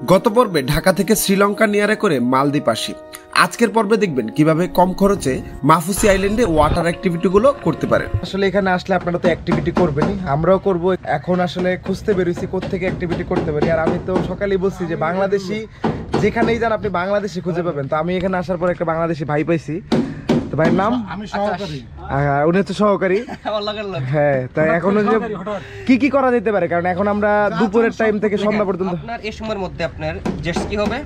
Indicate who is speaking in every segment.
Speaker 1: গত পর্বে ঢাকা থেকে শ্রীলঙ্কা নিয়ারে করে মালদ্বীপ আসি। আজকের পর্বে দেখবেন কিভাবে কম খরচে মাফুসি আইল্যান্ডে ওয়াটার অ্যাক্টিভিটি গুলো করতে পারেন।
Speaker 2: আসলে এখানে আসলে আপনারা তো অ্যাক্টিভিটি করবেনই, আমরাও করব। এখন আসলে খুঁজতে বেরোইছি কোত্থেকে অ্যাক্টিভিটি করতে পারি। আর আমি তো সকালেই বলছি যে বাংলাদেশি যেখানেই যান আপনি বাংলাদেশি খুঁজে পাবেন। তো আমি এখানে আসার পর একটা বাংলাদেশি ভাই পাইছি। তো ভাইয়ের নাম?
Speaker 3: আমি সহকারী।
Speaker 2: উনি হচ্ছে সহকারী। হ্যাঁ, তাই এখন কি কি করা যেতে পারে, কারণ এখন আমরা দুপুরের টাইম থেকে সন্ধ্যা পর্যন্ত
Speaker 4: আপনার এই সময়ের মধ্যে আপনার জেট স্কি হবে,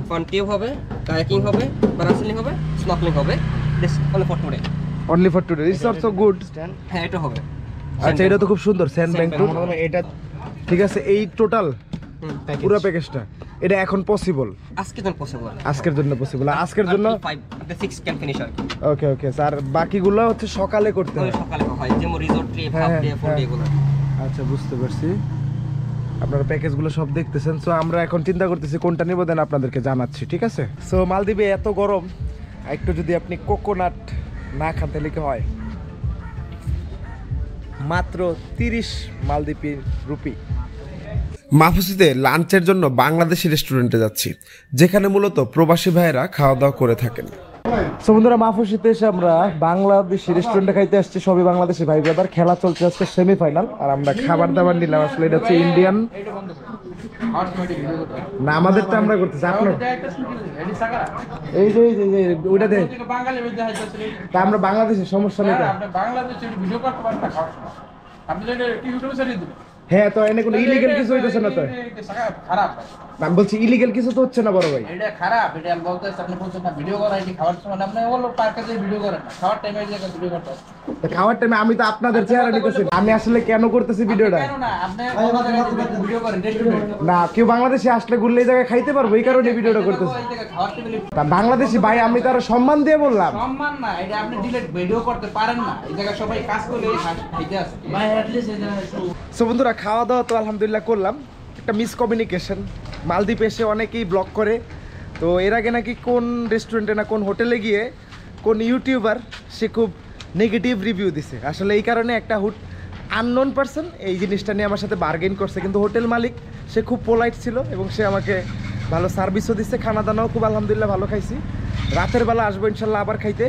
Speaker 4: ফান টিউব হবে, কায়াকিং হবে, প্যারাসেলিং হবে, স্নর্কেলিং হবে। This only for today.
Speaker 2: Only for today. It's also good.
Speaker 4: হ্যাঁ, এটা হবে।
Speaker 2: আচ্ছা, এটা তো খুব সুন্দর স্যান্ড ব্যাংক ট্যুর। এটা ঠিক আছে। এই টোটাল পুরো প্যাকেজটা এটা এখন পসিবল?
Speaker 4: আজকের জন্য পসিবল।
Speaker 2: আজকের জন্য পসিবল। আজকের জন্য
Speaker 4: 5 6 ক্যান ফিনিশ আর কি।
Speaker 2: ওকে ওকে স্যার, বাকিগুলো হচ্ছে সকালে করতে হয়।
Speaker 4: সকালে হয় যেমন রিসোর্ট ট্রিপ, হাফ ডে, ফুল ডে গুলো।
Speaker 2: আচ্ছা, বুঝতে পারছি। আপনারা প্যাকেজগুলো সব দেখতেছেন। সো আমরা এখন চিন্তা করতেছি কোনটা নিব, দেন আপনাদেরকে জানাচ্ছি, ঠিক আছে? সো মালদ্বীপে এত গরম, একটু যদি আপনি কোকোনাট না খান তাহলে কি হয়? মাত্র 30 মালদ্বীপি রুপি।
Speaker 1: মাফুসিতে লাঞ্চের জন্য বাংলাদেশি রেস্টুরেন্টে যাচ্ছি, যেখানে মূলত প্রবাসী ভাইয়েরা খাওয়া দাওয়া করে থাকেন।
Speaker 2: সো বন্ধুরা, মাফুসিতে এসে আমরা বাংলাদেশি রেস্টুরেন্টে খাইতে আসছি, সবই বাংলাদেশি ভাই ব্রাদার। খেলা চলছে আজকে সেমিফাইনাল, আর আমরা খাবার দাবার নিলাম। আসলে এটা হচ্ছে ইন্ডিয়ান না, আমাদেরটা আমরা করতেছি। আপনার এই যে ওইটা দেখ, তা আমরা বাংলাদেশি, সমস্যা নেই। হ্যাঁ, তো এনে কোনো ইলিগাল কিছু হইতেছে না তো?
Speaker 3: খারাপ
Speaker 2: আমি বলছি ইলিগাল কিছু তো হচ্ছে না বড় ভাই।
Speaker 3: এটা খারাপ, এটা আমি বলতেছি। আপনি বলছেন না ভিডিও করা, এটি খাওয়ার সময় আপনি বললো পার্কে যে ভিডিও করেন না, খাওয়ার টাইমে যে ভিডিও করতে হয়।
Speaker 2: খাওয়ার টাইমে আমি তো আপনাদের চেহারা নিতেছি। আমি আসলে কেন করতেছি ভিডিওটা?
Speaker 3: কেন না, আপনি ভিডিও করেন
Speaker 2: না, কেউ বাংলাদেশে আসলে ঘুরলে এই জায়গায় খাইতে পারবো, এই কারণে ভিডিওটা করতেছি।
Speaker 3: খাওয়ার টেবিলে
Speaker 2: বাংলাদেশি ভাই, আমি তার সম্মান দিয়ে বললাম।
Speaker 3: সম্মান না, এটা আপনি ডিলেট ভিডিও করতে পারেন না। এই জায়গায় সবাই কাজ করে খাইতে আসে ভাই। অ্যাট লিস্ট এই জায়গায়
Speaker 2: সো বন্ধুরা, খাওয়া দাওয়া তো আলহামদুলিল্লাহ করলাম। একটা মিসকমিউনিকেশন, মালদ্বীপে এসে অনেকেই ব্লগ করে, তো এর আগে নাকি কোন রেস্টুরেন্টে না কোন হোটেলে গিয়ে কোন ইউটিউবার সে খুব নেগেটিভ রিভিউ দিছে। আসলে এই কারণে একটা আননোন পারসন এই জিনিসটা নিয়ে আমার সাথে বার্গেন করছে, কিন্তু হোটেল মালিক সে খুব পোলাইট ছিল এবং সে আমাকে ভালো সার্ভিসও দিচ্ছে। খানা দানাও খুব আলহামদুলিল্লাহ ভালো খাইছি। রাতের বেলা আসবো ইনশাল্লাহ আবার খাইতে।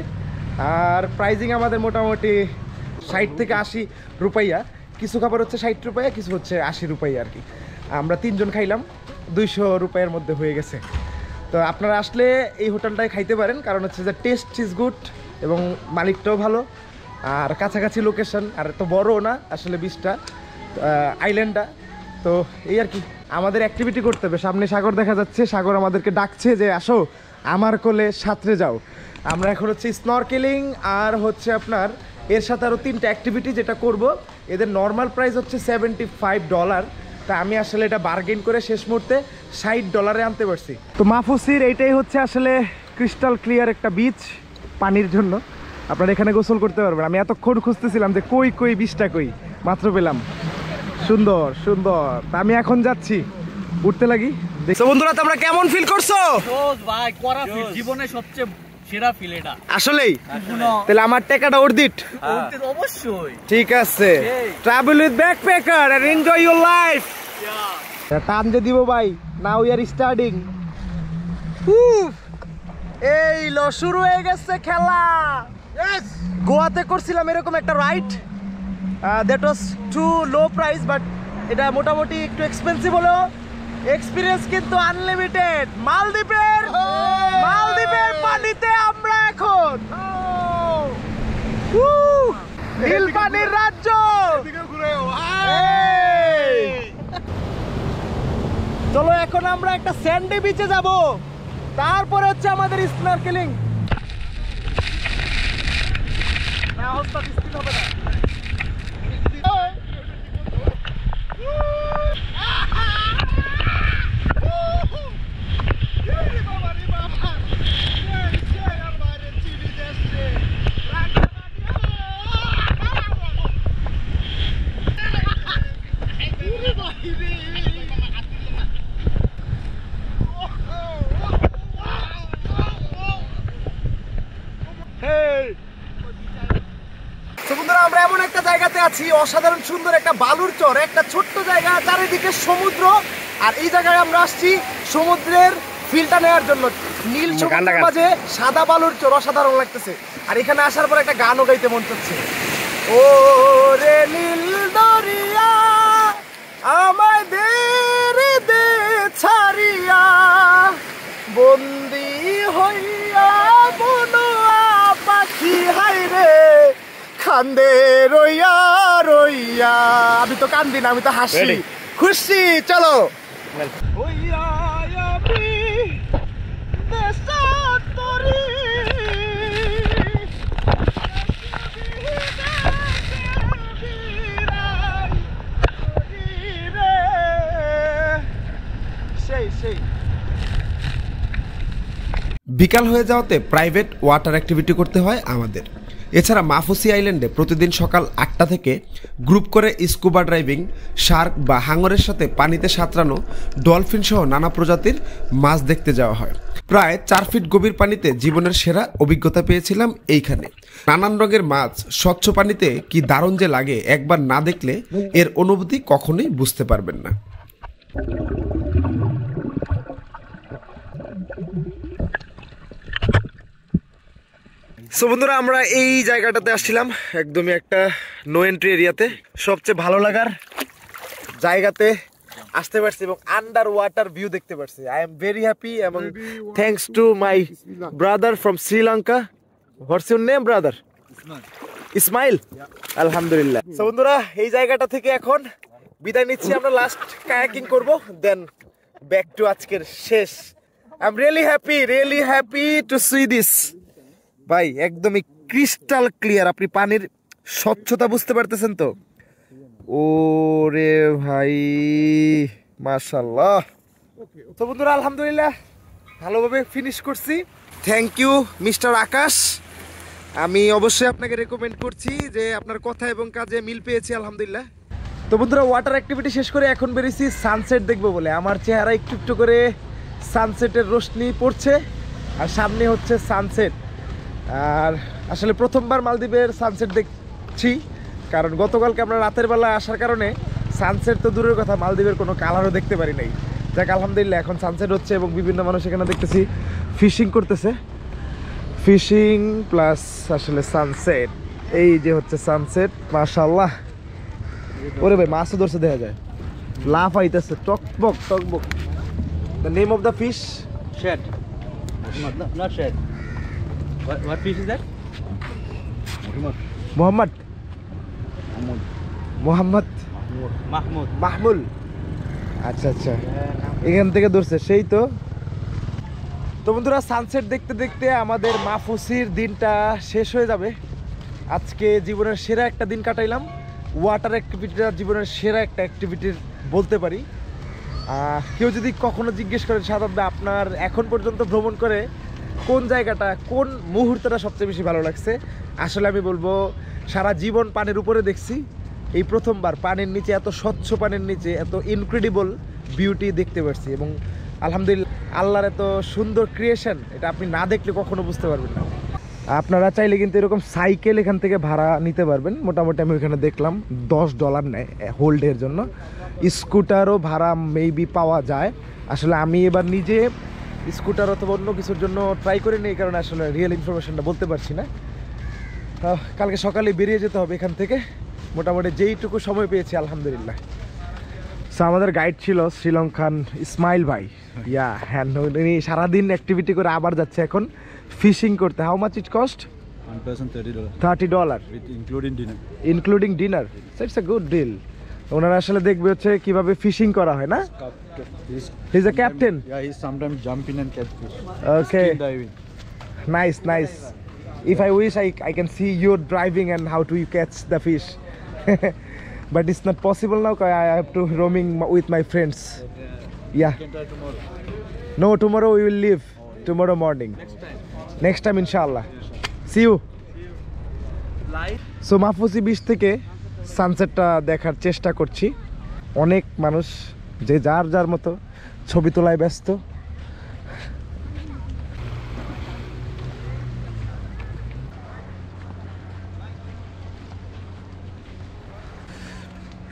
Speaker 2: আর প্রাইজিং আমাদের মোটামুটি 60 থেকে 80 রুপাইয়া। কিছু খাবার হচ্ছে 60 রুপাইয়া, কিছু হচ্ছে 80 রুপাইয়া আর কি। আমরা 3 জন খাইলাম, 200 রুপাইয়ের মধ্যে হয়ে গেছে। তো আপনারা আসলে এই হোটেলটায় খাইতে পারেন, কারণ হচ্ছে যে টেস্ট ইজ গুড এবং মালিকটাও ভালো, আর কাছাকাছি লোকেশন, আর এত বড়ও না আসলে বিচটা, আইল্যান্ডটা। তো এই আর কি, আমাদের অ্যাক্টিভিটি করতে হবে। সামনে সাগর দেখা যাচ্ছে, সাগর আমাদেরকে ডাকছে যে আসো আমার কোলে সাঁতরে যাও। আমরা এখন হচ্ছে স্নর্কেলিং আর হচ্ছে আপনার এর সাথে আরও 3টা অ্যাক্টিভিটি যেটা করব। এদের নর্মাল প্রাইস হচ্ছে $75। তা আমি আসলে এটা বার্গেন করে শেষ মুহূর্তে $60 আনতে পারছি। তো মাফুসির এইটাই হচ্ছে আসলে ক্রিস্টাল ক্লিয়ার একটা বিচ পানির জন্য। আপনারা এখানে গোসল করতে পারবেন। আমি এতক্ষণ খুঁজতেছিলাম যে কই বিচটা কই, মাত্র পেলাম। সুন্দর সুন্দর। তা আমি এখন যাচ্ছি, উঠতে লাগি। তো বন্ধুরা, তোমরা কেমন ফিল করছো?
Speaker 5: ভাই করা ফিল, জীবনে সবচেয়ে সেরা ফিল এটা
Speaker 2: আসলেই। তাহলে আমার টাকাটা অর্ধিট
Speaker 5: অবশ্যই।
Speaker 2: ঠিক আছে, travel with backpacker and enjoy your life. টান যে দিব ভাই। Now we are starting. এই লো, শুরু হয়ে গেছে খেলা। গোয়াতে করছিলাম এরকম একটা ride, that was too low price, but এটা মোটামুটি একটু এক্সপেন্সিভ হলেও এক্সপিরিয়েন্স কিন্তু আনলিমিটেড। মালদ্বীপের পানিতে আমরা এখন, নীল পানির রাজ্য। চলো এখন আমরা একটা স্যান্ডি বিচে যাব, তারপরে হচ্ছে আমাদের স্নর্কেলিং। অবস্থা স্থির হবে না। আমরা এমন একটা জায়গাতে আছি, অসাধারণ সুন্দর একটা বালুর চর, একটা ছোট্ট জায়গা, চারিদিকে সমুদ্র আর এই জায়গায় আমরা আসছি সমুদ্রের ফিলটা নেওয়ার জন্য। নীল সমুদ্রের মাঝে সাদা বালুর চর অসাধারণ লাগতেছে। আর এখানে আসার পর একটা গানও গাইতে মন চাচ্ছে। ও রে নীল দরিয়া আমায় দে রে দে ছাড়িয়া, বন্দি হইয়া বনুয়া পাখি হাই রে কান্দে রইয়া রইয়া। আমি তো কান্দি না, আমি তো হাসি, খুশি। চলো
Speaker 1: বিকাল হয়ে যাওয়াতে প্রাইভেট ওয়াটার অ্যাক্টিভিটি করতে হয় আমাদের। এছাড়া মাফুসি আইল্যান্ডে প্রতিদিন সকাল 8টা থেকে গ্রুপ করে স্কুবা ড্রাইভিং, শার্ক বা হাঙরের সাথে পানিতে সাঁতরানো, ডলফিন সহ নানা প্রজাতির মাছ দেখতে যাওয়া হয়। প্রায় 4 ফিট গভীর পানিতে জীবনের সেরা অভিজ্ঞতা পেয়েছিলাম এইখানে। নানান রঙের মাছ স্বচ্ছ পানিতে কি দারুণ যে লাগে, একবার না দেখলে এর অনুভূতি কখনোই বুঝতে পারবেন না।
Speaker 2: সো বন্ধুরা, আমরা এই জায়গাটাতে আসছিলাম, একদমই একটা নো এন্ট্রি এরিয়াতে। সবচেয়ে ভালো লাগার জায়গাতে আসতে পারছি এবং আন্ডার ওয়াটার ভিউ দেখতে পারছি। আই এম ভেরি হ্যাপি এবং thanks to my brother from Sri Lanka. What's your name brother? Ismail. আলহামদুলিল্লাহ। সো বন্ধুরা, এই জায়গাটা থেকে এখন বিদায় নিচ্ছি। আমরা লাস্ট কায়াকিং করব, দেন ব্যাক টু আজকের শেষ। I am really happy to C this. ভাই একদমই ক্রিস্টাল ক্লিয়ার। আপনি পানির স্বচ্ছতা বুঝতে পারতেছেন তো? ওরে ভাই মাশাআল্লাহ। তো বন্ধুরা, আলহামদুলিল্লাহ ভালোভাবে ফিনিশ করছি। থ্যাংক ইউ মিস্টার আকাশ। আমি অবশ্যই আপনাকে রেকমেন্ড করছি যে আপনার কথা এবং কাজে মিল পেয়েছি আলহামদুলিল্লাহ। তো বন্ধুরা, ওয়াটার অ্যাক্টিভিটি শেষ করে এখন বেরিয়েছি সানসেট দেখবো বলে। আমার চেহারা একটু একটু করে সানসেটের রোশনি পড়ছে আর সামনে হচ্ছে সানসেট। আর আসলে প্রথমবার মালদ্বীপের সানসেট দেখছি, কারণ গতকালকে আমরা রাতের বেলা আসার কারণে সানসেট তো দূরের কথা, মালদ্বীপের কোনো কালারও দেখতে পারি নাই। যাক আলহামদুলিল্লাহ, এখন সানসেট হচ্ছে এবং বিভিন্ন মানুষ এখানে দেখতেছি ফিশিং করতেছে। ফিশিং প্লাস আসলে সানসেট, এই যে হচ্ছে সানসেট। মাশাআল্লাহ। ওরে ভাই, মাছও ধরছে দেখা যায়, লাফ আইতেছে টকবক টকবক। The name of the fish?
Speaker 5: Shad. Not shad. What fish is that?
Speaker 2: Mohammad Mohammad
Speaker 5: Mahmoud.
Speaker 2: মাহমুল। আচ্ছা আচ্ছা, এখান থেকে ধরছে সেই তো। তো বন্ধুরা, সানসেট দেখতে দেখতে আমাদের মাফুসির দিনটা শেষ হয়ে যাবে। আজকে জীবনের সেরা একটা দিন কাটাইলাম। ওয়াটার অ্যাক্টিভিটিটা জীবনের সেরা একটা অ্যাক্টিভিটির বলতে পারি। কেউ যদি কখনো জিজ্ঞেস করেন শাহাদাত ভাই আপনার এখন পর্যন্ত ভ্রমণ করে কোন জায়গাটা, কোন মুহূর্তটা সবচেয়ে বেশি ভালো লাগছে, আসলে আমি বলবো সারা জীবন পানির উপরে দেখছি, এই প্রথমবার পানির নিচে, এত স্বচ্ছ পানির নিচে এত ইনক্রেডিবল বিউটি দেখতে পারছি। এবং আলহামদুলিল্লাহ, আল্লাহর এত সুন্দর ক্রিয়েশন, এটা আপনি না দেখলে কখনো বুঝতে পারবেন না। আপনারা চাইলে কিন্তু এরকম সাইকেল এখান থেকে ভাড়া নিতে পারবেন। মোটামুটি আমি ওইখানে দেখলাম $10 নেয় হোল ডের জন্য। স্কুটারও ভাড়া মেবি পাওয়া যায়। আসলে আমি এবার নিজে স্কুটার অথবা অন্য কিছুর জন্য ট্রাই করে নিই, এই কারণে আসলে রিয়েল ইনফরমেশনটা বলতে পারছি না। কালকে সকালে বেরিয়ে যেতে হবে এখান থেকে। মোটামুটি যেইটুকু সময় পেয়েছি আলহামদুলিল্লাহ। সো আমাদের গাইড ছিল শ্রীলঙ্কান ইসমাইল ভাই। হ্যাঁ, উনি সারাদিন অ্যাক্টিভিটি করে আবার যাচ্ছে এখন ফিশিং করতে। How much it cost?
Speaker 6: One person $30.
Speaker 2: $30
Speaker 6: With including dinner.
Speaker 2: Including dinner. So it's a good deal. ওনারা আসলে দেখবে হচ্ছে কিভাবে ফিশিং করা হয় না। He's a captain.
Speaker 6: Yeah, he's sometimes jump in and catch fish.
Speaker 2: Okay.
Speaker 6: Skin diving.
Speaker 2: Nice. If I wish, I can see you driving and how to catch the fish. But it's not possible now because I have to roaming with my friends. Yeah.
Speaker 6: You can try tomorrow.
Speaker 2: No, tomorrow we will leave. Tomorrow morning. Next time inshallah. See you. So Maafushi beach থেকে সানসেটটা দেখার চেষ্টা করছি। অনেক মানুষ যে যার যার মতো ছবি তোলায় ব্যস্ত।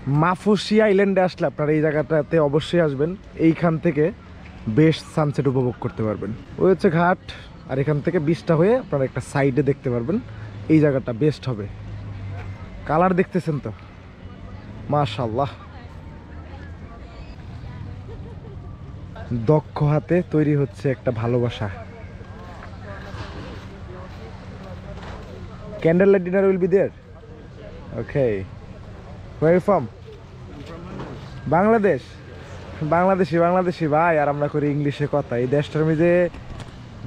Speaker 2: মাফুসি আইল্যান্ডে আসলে আপনারা এই জায়গাটাতে অবশ্যই আসবেন। এইখান থেকে বেস্ট সানসেট উপভোগ করতে পারবেন। ওই হচ্ছে ঘাট, আর এখান থেকে বিচটা হয়ে আপনারা একটা সাইডে দেখতে পারবেন। এই জায়গাটা বেস্ট হবে। কালার দেখতেছেন তো, মাশাআল্লাহ। দক্ষ হাতে তৈরি হচ্ছে একটা ভালোবাসা। Candle light dinner will be there. Okay, where are you from? Bangladesh. Bangladeshi ভাই, আর আমরা করি ইংলিশে কথা। এই দেশটার মধ্যে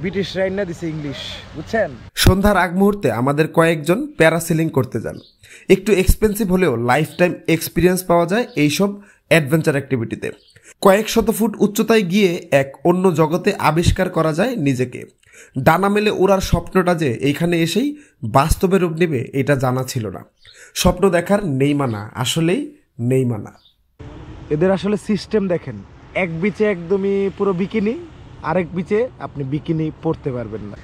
Speaker 2: ব্রিটিশ রাইনা দিছে ইংলিশ, বুঝছেন?
Speaker 1: সন্ধ্যার আগ মুহূর্তে আমাদের কয়েকজন প্যারাসেলিং করতে যান। একটু এক্সপেন্সিভ হলেও লাইফ টাইম এক্সপিরিয়েন্স পাওয়া যায় এইসব অ্যাডভেঞ্চার অ্যাক্টিভিটিতে। কয়েক শত ফুট উচ্চতায় গিয়ে এক অন্য জগতে আবিষ্কার করা যায় নিজেকে। ডানা মেলে ওড়ার স্বপ্নটা যে এইখানে এসেই বাস্তবে রূপ নেবে এটা জানা ছিল না। স্বপ্ন দেখার নেই মানা, আসলেই নেই মানা।
Speaker 2: এদের আসলে সিস্টেম দেখেন, এক বিচে একদমই পুরো বিকিনি, আরেক বিচে আপনি বিকিনি পরতে পারবেন না।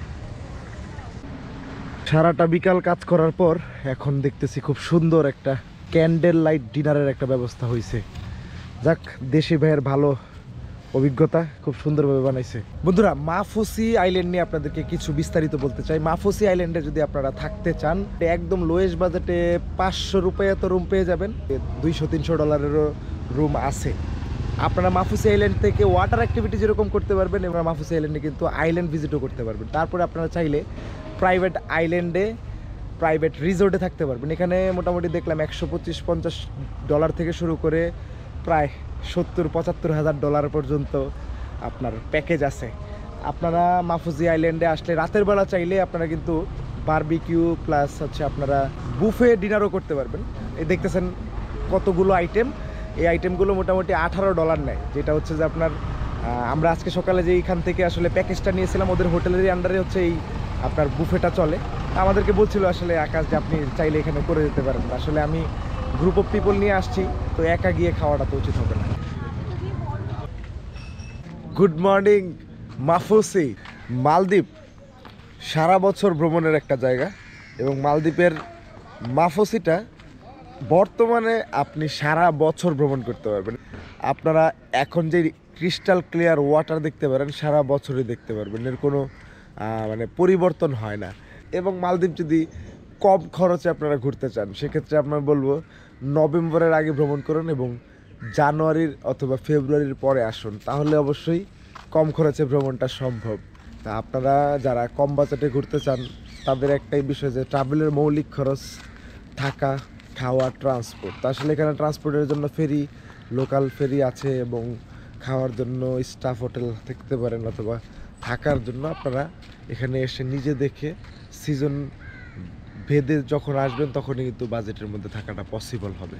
Speaker 2: সারাটা বিকাল কাজ করার পর এখন দেখতেছি খুব সুন্দর একটা ক্যান্ডেল লাইট ডিনারের একটা ব্যবস্থা হয়েছে। যাক, দেশি ভাইয়ের ভালো অভিজ্ঞতা, খুব সুন্দরভাবে বানাইছে। বন্ধুরা, মাফুসি আইল্যান্ড নিয়ে আপনাদেরকে কিছু বিস্তারিত বলতে চাই। মাফুসি আইল্যান্ডে যদি আপনারা থাকতে চান, একদম লোয়েস্ট বাজেটে 500 রুপিয়া তো রুম পেয়ে যাবেন। $200-300 রুম আছে। আপনারা মাফুসি আইল্যান্ড থেকে ওয়াটার অ্যাক্টিভিটি যেরকম করতে পারবেন, এবার মাফুসি আইল্যান্ডে কিন্তু আইল্যান্ড ভিজিটও করতে পারবেন। তারপরে আপনারা চাইলে প্রাইভেট আইল্যান্ডে, প্রাইভেট রিসোর্টে থাকতে পারবেন। এখানে মোটামুটি দেখলাম $125-50 থেকে শুরু করে প্রায় $70-75,000 পর্যন্ত আপনার প্যাকেজ আছে। আপনারা মাফুসি আইল্যান্ডে আসলে রাতের বেলা চাইলে আপনারা কিন্তু বারবিকিউ প্লাস হচ্ছে আপনারা বুফে ডিনারও করতে পারবেন। এই দেখতেছেন কতগুলো আইটেম। এই আইটেমগুলো মোটামুটি $18 নেয়, যেটা হচ্ছে যে আপনার আমরা আজকে সকালে যে এইখান থেকে আসলে প্যাকেজটা নিয়েছিলাম, ওদের হোটেলেরই আন্ডারে হচ্ছে এই আপনার বুফেটা চলে। আমাদেরকে বলছিল আসলে আকাশ যে আপনি চাইলে এখানে করে দিতে পারেন। আসলে আমি গ্রুপ অফ পিপল নিয়ে আসছি, তো একা গিয়ে খাওয়াটা তো উচিত হবে না। Good morning Maafushi. মালদ্বীপ সারা বছর ভ্রমণের একটা জায়গা, এবং মালদ্বীপের মাফুসিটা বর্তমানে আপনি সারা বছর ভ্রমণ করতে পারবেন। আপনারা এখন যে ক্রিস্টাল ক্লিয়ার ওয়াটার দেখতে পারেন, সারা বছরই দেখতে পারবেন, এর কোনো মানে পরিবর্তন হয় না। এবং মালদ্বীপ যদি কম খরচে আপনারা ঘুরতে চান, সেক্ষেত্রে আপনার বলবো নভেম্বরের আগে ভ্রমণ করুন এবং জানুয়ারির অথবা ফেব্রুয়ারির পরে আসুন, তাহলে অবশ্যই কম খরচে ভ্রমণটা সম্ভব। তা আপনারা যারা কম বাজেটে ঘুরতে চান, তাদের একটাই বিষয় যে ট্রাভেলের মৌলিক খরচ, থাকা, খাওয়া, ট্রান্সপোর্ট। তা আসলে এখানে ট্রান্সপোর্টের জন্য ফেরি, লোকাল ফেরি আছে, এবং খাওয়ার জন্য স্টাফ হোটেল থাকতে পারেন, অথবা থাকার জন্য আপনারা এখানে এসে নিজে দেখে সিজন ভেদে যখন আসবেন তখনই কিন্তু বাজেটের মধ্যে থাকাটা পসিবল হবে।